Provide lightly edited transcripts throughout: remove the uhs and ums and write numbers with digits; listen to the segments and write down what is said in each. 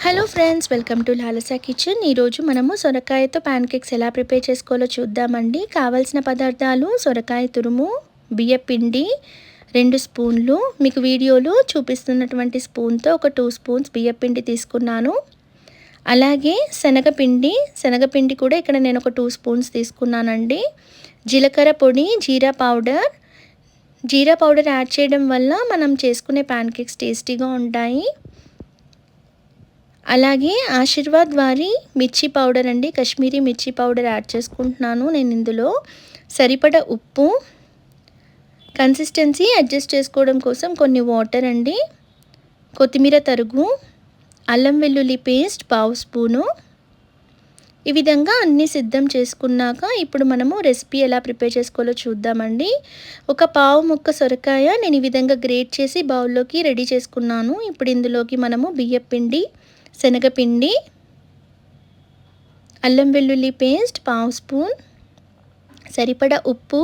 Hello friends, welcome to Lalasa kitchen. ఈరోజు మనము సొరకాయతో ప్యాన్ కేక్స్ ఎలా ప్రిపేర్ చేసుకోవాలో చూద్దామండి. కావాల్సిన పదార్థాలు: సొరకాయ తురుము, బియ్యపిండి 2 స్పూన్లు, మీకు వీడియోలో చూపిస్తున్నటువంటి స్పూన్తో ఒక 2 స్పూన్స్ బియ్యపిండి తీసుకున్నాను. అలాగే శనగపిండి కూడా ఇక్కడ నేను ఒక 2 స్పూన్స్ తీసుకున్నానండి. జీలకర్ర పొడి, జీరా పౌడర్ యాడ్ చేయడం వల్ల మనం చేసుకునే ప్యాన్ కేక్స్ టేస్టీగా ఉంటాయి. అలాగే ఆశీర్వాద్ వారి మిర్చి పౌడర్ అండి, కాశ్మీరీ మిర్చి పౌడర్ యాడ్ చేసుకుంటున్నాను నేను ఇందులో. సరిపడ ఉప్పు, కన్సిస్టెన్సీ అడ్జస్ట్ చేసుకోవడం కోసం కొన్ని వాటర్ అండి, కొత్తిమీర తరుగు, అల్లం వెల్లుల్లి పేస్ట్ 1/2 స్పూను. ఈ విధంగా అన్నీ సిద్ధం చేసుకున్నాక ఇప్పుడు మనము రెసిపీ ఎలా ప్రిపేర్ చేసుకోవాలో చూద్దామండి. ఒక పావు ముక్క సొరకాయ నేను ఈ విధంగా గ్రేట్ చేసి బౌల్లోకి రెడీ చేసుకున్నాను. ఇప్పుడు ఇందులోకి మనము బియ్యపిండి, శనగపిండి, అల్లం వెల్లుల్లి పేస్ట్ 1/2 స్పూన్, సరిపడ ఉప్పు,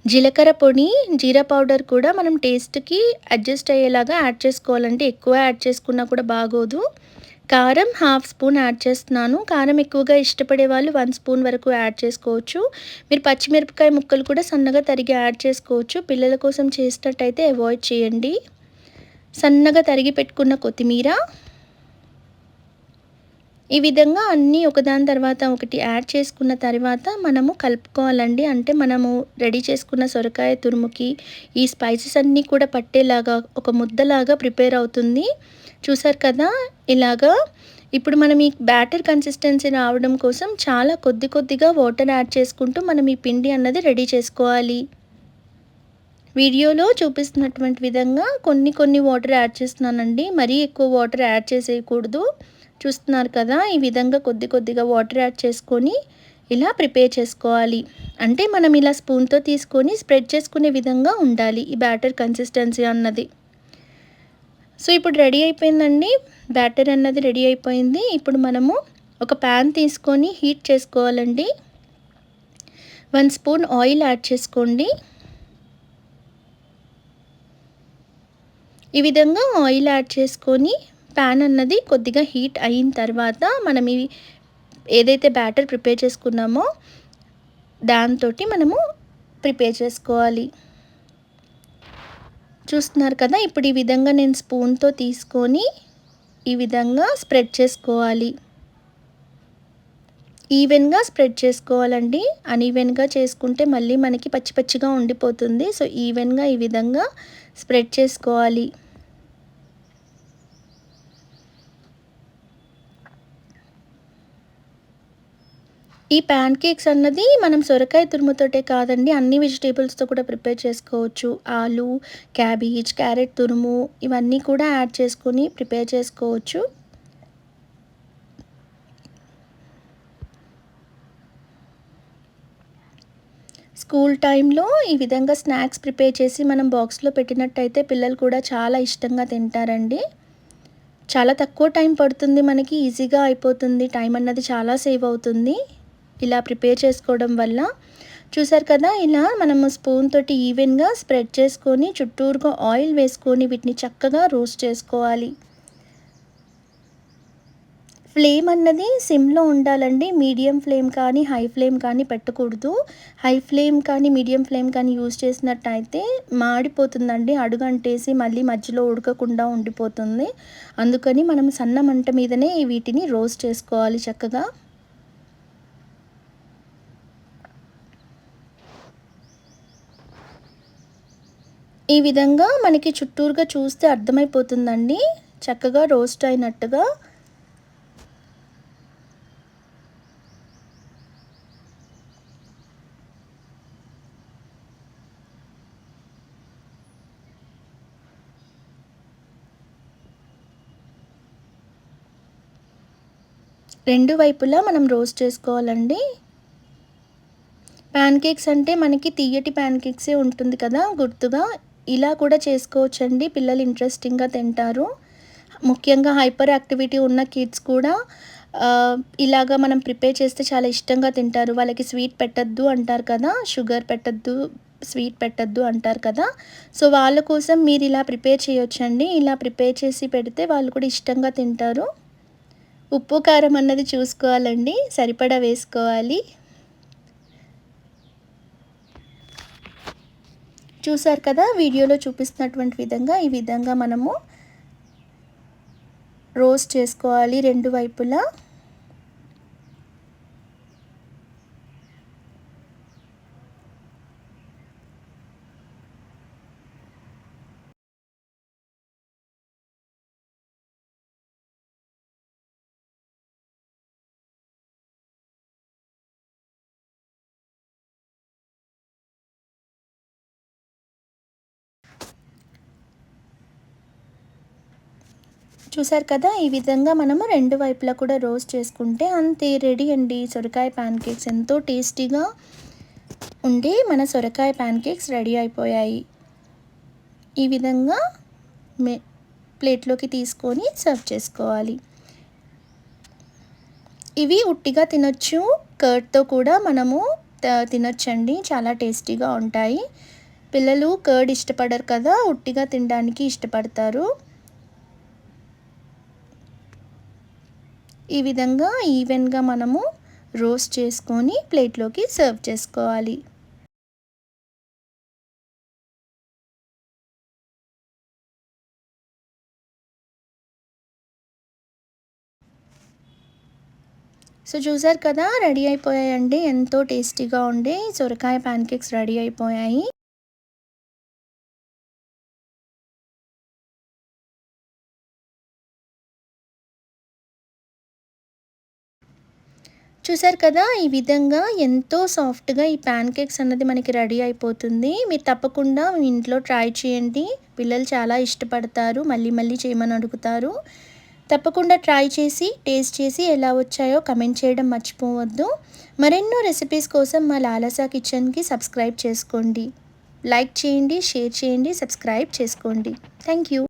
జీలకర్ర పొడి, జీరా పౌడర్ కూడా మనం టేస్ట్కి అడ్జస్ట్ అయ్యేలాగా యాడ్ చేసుకోవాలంటే ఎక్కువ యాడ్ చేసుకున్నా కూడా బాగోదు. కారం 1/2 స్పూన్ యాడ్ చేస్తున్నాను. కారం ఎక్కువగా ఇష్టపడే వాళ్ళు 1 స్పూన్ వరకు యాడ్ చేసుకోవచ్చు. మీరు పచ్చిమిరపకాయ ముక్కలు కూడా సన్నగా తరిగి యాడ్ చేసుకోవచ్చు. పిల్లల కోసం చేసినట్టయితే అవాయిడ్ చేయండి. సన్నగా తరిగి పెట్టుకున్న కొత్తిమీర. ఈ విధంగా అన్నీ ఒకదాని తర్వాత ఒకటి యాడ్ చేసుకున్న తర్వాత మనము కలుపుకోవాలండి. అంటే మనము రెడీ చేసుకున్న సొరకాయ తురుముకి ఈ స్పైసెస్ అన్నీ కూడా పట్టేలాగా ఒక ముద్దలాగా ప్రిపేర్ అవుతుంది. చూసారు కదా ఇలాగా. ఇప్పుడు మనం ఈ బ్యాటర్ కన్సిస్టెన్సీ రావడం కోసం చాలా కొద్దిగా వాటర్ యాడ్ చేసుకుంటూ మనం ఈ పిండి అన్నది రెడీ చేసుకోవాలి. వీడియోలో చూపిస్తున్నటువంటి విధంగా కొన్ని వాటర్ యాడ్ చేస్తున్నానండి. మరీ ఎక్కువ వాటర్ యాడ్ చేసేయకూడదు. చూస్తున్నారు కదా, ఈ విధంగా కొద్దిగా వాటర్ యాడ్ చేసుకొని ఇలా ప్రిపేర్ చేసుకోవాలి. అంటే మనం ఇలా స్పూన్తో తీసుకొని స్ప్రెడ్ చేసుకునే విధంగా ఉండాలి ఈ బ్యాటర్ కన్సిస్టెన్సీ అన్నది. సో ఇప్పుడు రెడీ అయిపోయిందండి, బ్యాటర్ అన్నది రెడీ అయిపోయింది. ఇప్పుడు మనము ఒక ప్యాన్ తీసుకొని హీట్ చేసుకోవాలండి. 1 స్పూన్ ఆయిల్ యాడ్ చేసుకోండి. ఈ విధంగా ఆయిల్ యాడ్ చేసుకొని ప్యాన్ అన్నది కొద్దిగా హీట్ అయిన తర్వాత మనం ఏదైతే బ్యాటర్ ప్రిపేర్ చేసుకున్నామో దాంతో మనము ప్రిపేర్ చేసుకోవాలి. చూస్తున్నారు కదా, ఇప్పుడు ఈ విధంగా నేను స్పూన్తో తీసుకొని ఈ విధంగా స్ప్రెడ్ చేసుకోవాలి. ఈవెన్గా స్ప్రెడ్ చేసుకోవాలండి. అన్ఈవెన్గా చేసుకుంటే మళ్ళీ మనకి పచ్చిగా ఉండిపోతుంది. సో ఈవెన్గా ఈ విధంగా స్ప్రెడ్ చేసుకోవాలి. ఈ ప్యాన్ కేక్స్ అన్నది మనం సొరకాయ తురుముతోటే కాదండి, అన్ని వెజిటేబుల్స్తో కూడా ప్రిపేర్ చేసుకోవచ్చు. ఆలు, క్యాబేజ్, క్యారెట్ తురుము ఇవన్నీ కూడా యాడ్ చేసుకొని ప్రిపేర్ చేసుకోవచ్చు. స్కూల్ టైంలో ఈ విధంగా స్నాక్స్ ప్రిపేర్ చేసి మనం బాక్స్లో పెట్టినట్టయితే పిల్లలు కూడా చాలా ఇష్టంగా తింటారండి. చాలా తక్కువ టైం పడుతుంది, మనకి ఈజీగా అయిపోతుంది, టైం అన్నది చాలా సేవ్ అవుతుంది ఇలా ప్రిపేర్ చేసుకోవడం వల్ల. చూసారు కదా, ఇలా మనము స్పూన్ తోటి ఈవెన్గా స్ప్రెడ్ చేసుకొని చుట్టూరుగా ఆయిల్ వేసుకొని వీటిని చక్కగా రోస్ట్ చేసుకోవాలి. ఫ్లేమ్ అన్నది సిమ్లో ఉండాలండి. మీడియం ఫ్లేమ్ కానీ హై ఫ్లేమ్ కానీ పెట్టకూడదు. హై ఫ్లేమ్ కానీ మీడియం ఫ్లేమ్ కానీ యూజ్ చేసినట్టయితే మాడిపోతుందండి, అడుగంటేసి మళ్ళీ మధ్యలో ఉడకకుండా ఉండిపోతుంది. అందుకని మనం సన్న మంట మీదనే వీటిని రోస్ట్ చేసుకోవాలి చక్కగా. ఈ విధంగా మనకి చుట్టూరుగా చూస్తే అర్థమైపోతుందండి చక్కగా రోస్ట్ అయినట్టుగా. రెండు వైపులా మనం రోస్ట్ చేసుకోవాలండి. ప్యాన్ కేక్స్ అంటే మనకి తీయటి ప్యాన్ కేక్సే ఉంటుంది కదా గుర్తుగా, ఇలా కూడా చేసుకోవచ్చండి. పిల్లలు ఇంట్రెస్టింగ్గా తింటారు. ముఖ్యంగా హైపర్ యాక్టివిటీ ఉన్న కిడ్స్ కూడా ఇలాగా మనం ప్రిపేర్ చేస్తే చాలా ఇష్టంగా తింటారు. వాళ్ళకి స్వీట్ పెట్టద్దు అంటారు కదా, షుగర్ పెట్టద్దు, స్వీట్ పెట్టద్దు అంటారు కదా. సో వాళ్ళ కోసం మీరు ఇలా ప్రిపేర్ చేయొచ్చండి. ఇలా ప్రిపేర్ చేసి పెడితే వాళ్ళు కూడా ఇష్టంగా తింటారు. ఉప్పు, కారం అన్నది చూసుకోవాలండి. సరిపడా వేసుకోవాలి. చూసారు కదా! వీడియోలో చూపిస్తున్నటువంటి విధంగా ఈ విధంగా మనము రోస్ట్ చేసుకోవాలి 2 వైపులా. చూసారు కదా! ఈ విధంగా మనము 2 వైపులా కూడా రోస్ట్ చేసుకుంటే అంతే, రెడీ అండి సొరకాయ పాన్ కేక్స్. ఎంతో టేస్టీగా ఉండే మన సొరకాయ పాన్ కేక్స్ రెడీ అయిపోయాయి. ఈ విధంగా ప్లేట్లోకి తీసుకొని సర్వ్ చేసుకోవాలి. ఇవి ఉట్టిగా తినొచ్చు, కర్డ్తో కూడా మనము తినొచ్చండి. చాలా టేస్టీగా ఉంటాయి. పిల్లలు కర్డ్ ఇష్టపడరు కదా, ఉట్టిగా తినడానికి ఇష్టపడతారు. ఈ విధంగా ఈవెన్గా మనము రోస్ట్ చేసుకొని ప్లేట్లోకి సర్వ్ చేసుకోవాలి. సో చూసారు కదా, రెడీ అయిపోయాయండి. ఎంతో టేస్టీగా ఉండే సొరకాయ పాన్ కేక్స్ రెడీ అయిపోయాయి. చూసారు కదా, ఈ విధంగా ఎంతో సాఫ్ట్గా ఈ పాన్ కేక్స్ అన్నది మనకి రెడీ అయిపోతుంది. మీరు తప్పకుండా మీ ఇంట్లో ట్రై చేయండి. పిల్లలు చాలా ఇష్టపడతారు, మళ్ళీ మళ్ళీ చేయమని అడుగుతారు. తప్పకుండా ట్రై చేసి టేస్ట్ చేసి ఎలా వచ్చాయో కమెంట్ చేయడం మర్చిపోవద్దు. మరెన్నో రెసిపీస్ కోసం మా లాలసా కిచెన్కి సబ్స్క్రైబ్ చేసుకోండి. లైక్ చేయండి, షేర్ చేయండి, సబ్స్క్రైబ్ చేసుకోండి. Thank you.